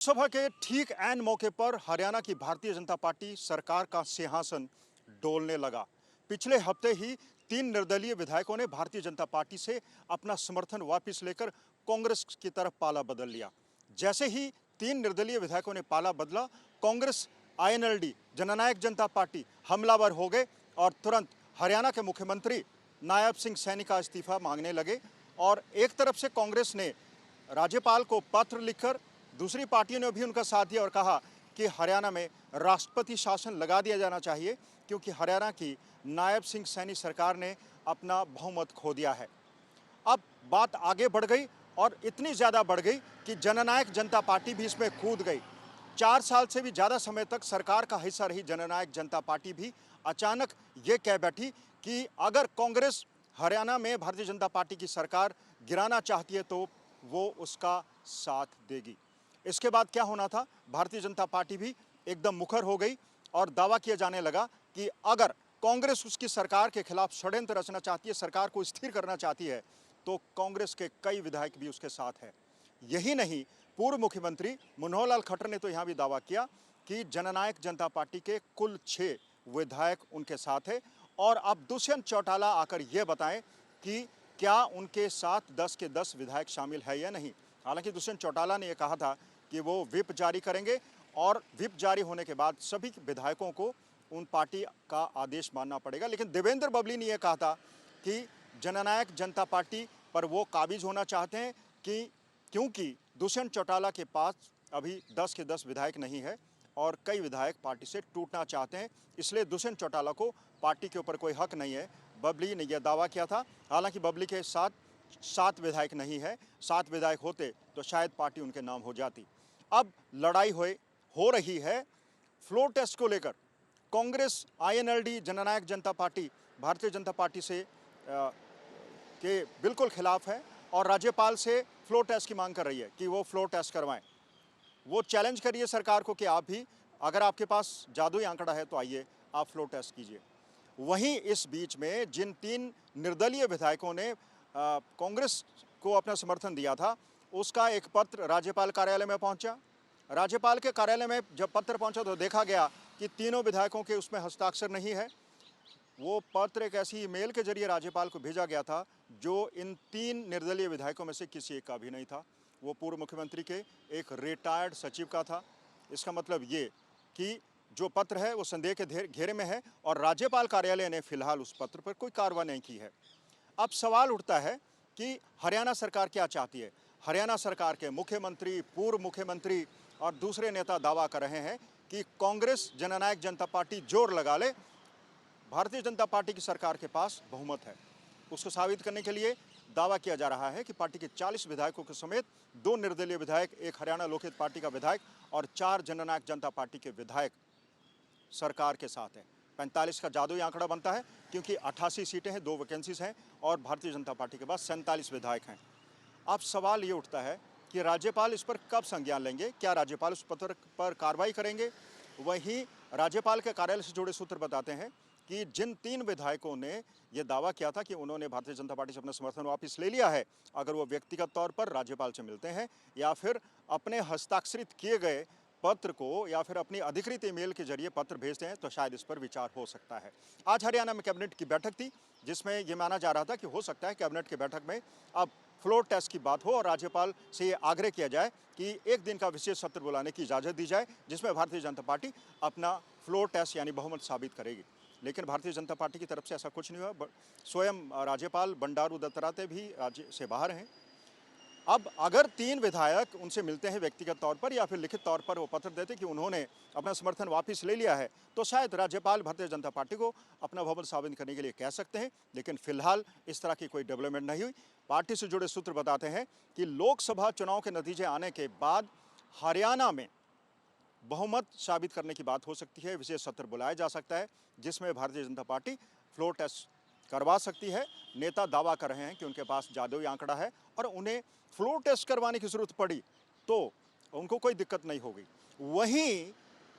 लोकसभा के ठीक ऐन मौके पर हरियाणा की भारतीय जनता पार्टी सरकार का सिंहासन डोलने लगा। पिछले हफ्ते ही 3 निर्दलीय विधायकों ने भारतीय जनता पार्टी से अपना समर्थन वापस लेकर कांग्रेस की तरफ पाला बदल लिया। जैसे ही 3 निर्दलीय विधायकों ने पाला बदला, कांग्रेस आईएनएलडी जननायक जनता पार्टी हमलावर हो गए और तुरंत हरियाणा के मुख्यमंत्री नायब सिंह सैनी का इस्तीफा मांगने लगे। और एक तरफ से कांग्रेस ने राज्यपाल को पत्र लिखकर, दूसरी पार्टियों ने भी उनका साथ दिया और कहा कि हरियाणा में राष्ट्रपति शासन लगा दिया जाना चाहिए, क्योंकि हरियाणा की नायब सिंह सैनी सरकार ने अपना बहुमत खो दिया है। अब बात आगे बढ़ गई और इतनी ज़्यादा बढ़ गई कि जननायक जनता पार्टी भी इसमें कूद गई। 4 साल से भी ज़्यादा समय तक सरकार का हिस्सा रही जननायक जनता पार्टी भी अचानक ये कह बैठी कि अगर कांग्रेस हरियाणा में भारतीय जनता पार्टी की सरकार गिराना चाहती है तो वो उसका साथ देगी। इसके बाद क्या होना था, भारतीय जनता पार्टी भी एकदम मुखर हो गई और दावा किया जाने लगा कि अगर कांग्रेस उसकी सरकार के खिलाफ षड्यंत्र रचना चाहती है, सरकार को स्थिर करना चाहती है, तो कांग्रेस के कई विधायक भी उसके साथ है। यही नहीं, पूर्व मुख्यमंत्री मनोहर लाल खट्टर ने तो यहाँ भी दावा किया कि जननायक जनता पार्टी के कुल 6 विधायक उनके साथ है। और अब दुष्यंत चौटाला आकर ये बताएं कि क्या उनके साथ 10 के 10 विधायक शामिल है या नहीं। हालांकि दुष्यंत चौटाला ने यह कहा था कि वो व्हिप जारी करेंगे और व्हिप जारी होने के बाद सभी विधायकों को उन पार्टी का आदेश मानना पड़ेगा। लेकिन देवेंद्र बबली ने यह कहा था कि जननायक जनता पार्टी पर वो काबिज होना चाहते हैं कि क्योंकि दुष्यंत चौटाला के पास अभी 10 के 10 विधायक नहीं है और कई विधायक पार्टी से टूटना चाहते हैं, इसलिए दुष्यंत चौटाला को पार्टी के ऊपर कोई हक नहीं है। बबली ने यह दावा किया था। हालांकि बबली के साथ 7 विधायक नहीं है, 7 विधायक होते तो शायद पार्टी उनके नाम हो जाती। अब लड़ाई हो रही है फ्लोर टेस्ट को लेकर। कांग्रेस आईएनएलडी जननायक जनता पार्टी भारतीय जनता पार्टी से के बिल्कुल खिलाफ है और राज्यपाल से फ्लोर टेस्ट की मांग कर रही है कि वो फ्लोर टेस्ट करवाएं। वो चैलेंज करिए सरकार को कि आप भी, अगर आपके पास जादुई आंकड़ा है तो आइए आप फ्लोर टेस्ट कीजिए। वहीं इस बीच में जिन 3 निर्दलीय विधायकों ने कांग्रेस को अपना समर्थन दिया था, उसका एक पत्र राज्यपाल कार्यालय में पहुंचा। राज्यपाल के कार्यालय में जब पत्र पहुंचा तो देखा गया कि तीनों विधायकों के उसमें हस्ताक्षर नहीं है। वो पत्र एक ऐसी ईमेल के जरिए राज्यपाल को भेजा गया था जो इन 3 निर्दलीय विधायकों में से किसी एक का भी नहीं था। वो पूर्व मुख्यमंत्री के एक रिटायर्ड सचिव का था। इसका मतलब ये कि जो पत्र है वो संदेह के घेरे में है और राज्यपाल कार्यालय ने फिलहाल उस पत्र पर कोई कार्रवाई नहीं की है। अब सवाल उठता है कि हरियाणा सरकार क्या चाहती है। हरियाणा सरकार के मुख्यमंत्री, पूर्व मुख्यमंत्री और दूसरे नेता दावा कर रहे हैं कि कांग्रेस जननायक जनता पार्टी जोर लगा ले, भारतीय जनता पार्टी की सरकार के पास बहुमत है। उसको साबित करने के लिए दावा किया जा रहा है कि पार्टी के 40 विधायकों के समेत 2 निर्दलीय विधायक, 1 हरियाणा लोकहित पार्टी का विधायक और 4 जननायक जनता पार्टी के विधायक सरकार के साथ है। 45 का जादुई आंकड़ा बनता है क्योंकि 88 सीटें हैं, 2 वैकेंसीज हैं और भारतीय जनता पार्टी के पास 47 विधायक हैं। अब सवाल ये उठता है कि राज्यपाल इस पर कब संज्ञान लेंगे, क्या राज्यपाल उस पत्र पर कार्रवाई करेंगे। वहीं राज्यपाल के कार्यालय से जुड़े सूत्र बताते हैं कि जिन 3 विधायकों ने यह दावा किया था कि उन्होंने भारतीय जनता पार्टी से अपना समर्थन वापस ले लिया है, अगर वो व्यक्तिगत तौर पर राज्यपाल से मिलते हैं या फिर अपने हस्ताक्षरित किए गए पत्र को या फिर अपनी अधिकृत ईमेल के जरिए पत्र भेजते हैं, तो शायद इस पर विचार हो सकता है। आज हरियाणा में कैबिनेट की बैठक थी जिसमें यह माना जा रहा था कि हो सकता है कैबिनेट की बैठक में अब फ्लोर टेस्ट की बात हो और राज्यपाल से ये आग्रह किया जाए कि एक दिन का विशेष सत्र बुलाने की इजाज़त दी जाए जिसमें भारतीय जनता पार्टी अपना फ्लोर टेस्ट यानी बहुमत साबित करेगी। लेकिन भारतीय जनता पार्टी की तरफ से ऐसा कुछ नहीं हुआ। स्वयं राज्यपाल बंडारू दत्तात्रेय भी राज्य से बाहर हैं। अब अगर 3 विधायक उनसे मिलते हैं व्यक्तिगत तौर पर या फिर लिखित तौर पर वो पत्र देते कि उन्होंने अपना समर्थन वापस ले लिया है, तो शायद राज्यपाल भारतीय जनता पार्टी को अपना बहुमत साबित करने के लिए कह सकते हैं। लेकिन फिलहाल इस तरह की कोई डेवलपमेंट नहीं हुई। पार्टी से जुड़े सूत्र बताते हैं कि लोकसभा चुनाव के नतीजे आने के बाद हरियाणा में बहुमत साबित करने की बात हो सकती है। विशेष सत्र बुलाया जा सकता है जिसमें Bharatiya Janata party floor test करवा सकती है। नेता दावा कर रहे हैं कि उनके पास जादुई आंकड़ा है और उन्हें फ्लोर टेस्ट करवाने की जरूरत पड़ी तो उनको कोई दिक्कत नहीं होगी। वहीं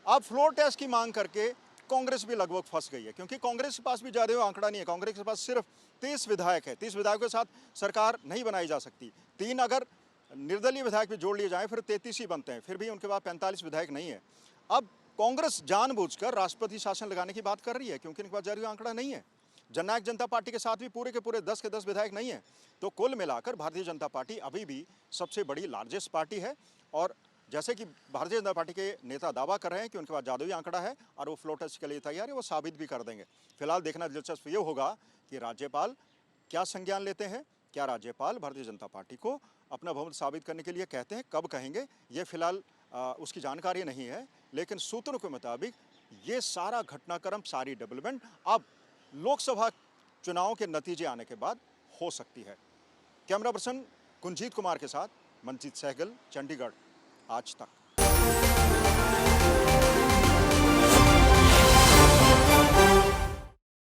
अब फ्लोर टेस्ट की मांग करके कांग्रेस भी लगभग फंस गई है, क्योंकि कांग्रेस के पास भी जादुई आंकड़ा नहीं है। कांग्रेस के पास सिर्फ 30 विधायक है। 30 विधायकों के साथ सरकार नहीं बनाई जा सकती। 3 अगर निर्दलीय विधायक भी जोड़ लिए जाएं फिर 33 ही बनते हैं, फिर भी उनके पास 45 विधायक नहीं है। अब कांग्रेस जानबूझकर राष्ट्रपति शासन लगाने की बात कर रही है क्योंकि उनके पास जरूरी आंकड़ा नहीं है। जननायक जनता पार्टी के साथ भी पूरे के पूरे 10 के 10 विधायक नहीं है। तो कुल मिलाकर भारतीय जनता पार्टी अभी भी सबसे बड़ी लार्जेस्ट पार्टी है और जैसे कि भारतीय जनता पार्टी के नेता दावा कर रहे हैं कि उनके पास जादुई आंकड़ा है और वो फ्लो टेस्ट के लिए तैयार है, वो साबित भी कर देंगे। फिलहाल देखना दिलचस्प ये होगा कि राज्यपाल क्या संज्ञान लेते हैं। क्या राज्यपाल भारतीय जनता पार्टी को अपना बहुमत साबित करने के लिए कहते हैं, कब कहेंगे ये फिलहाल उसकी जानकारी नहीं है। लेकिन सूत्रों के मुताबिक ये सारा घटनाक्रम, सारी डेवलपमेंट अब लोकसभा चुनाव के नतीजे आने के बाद हो सकती है। कैमरा पर्सन कुंजीत कुमार के साथ मंजीत सहगल, चंडीगढ़, आज तक।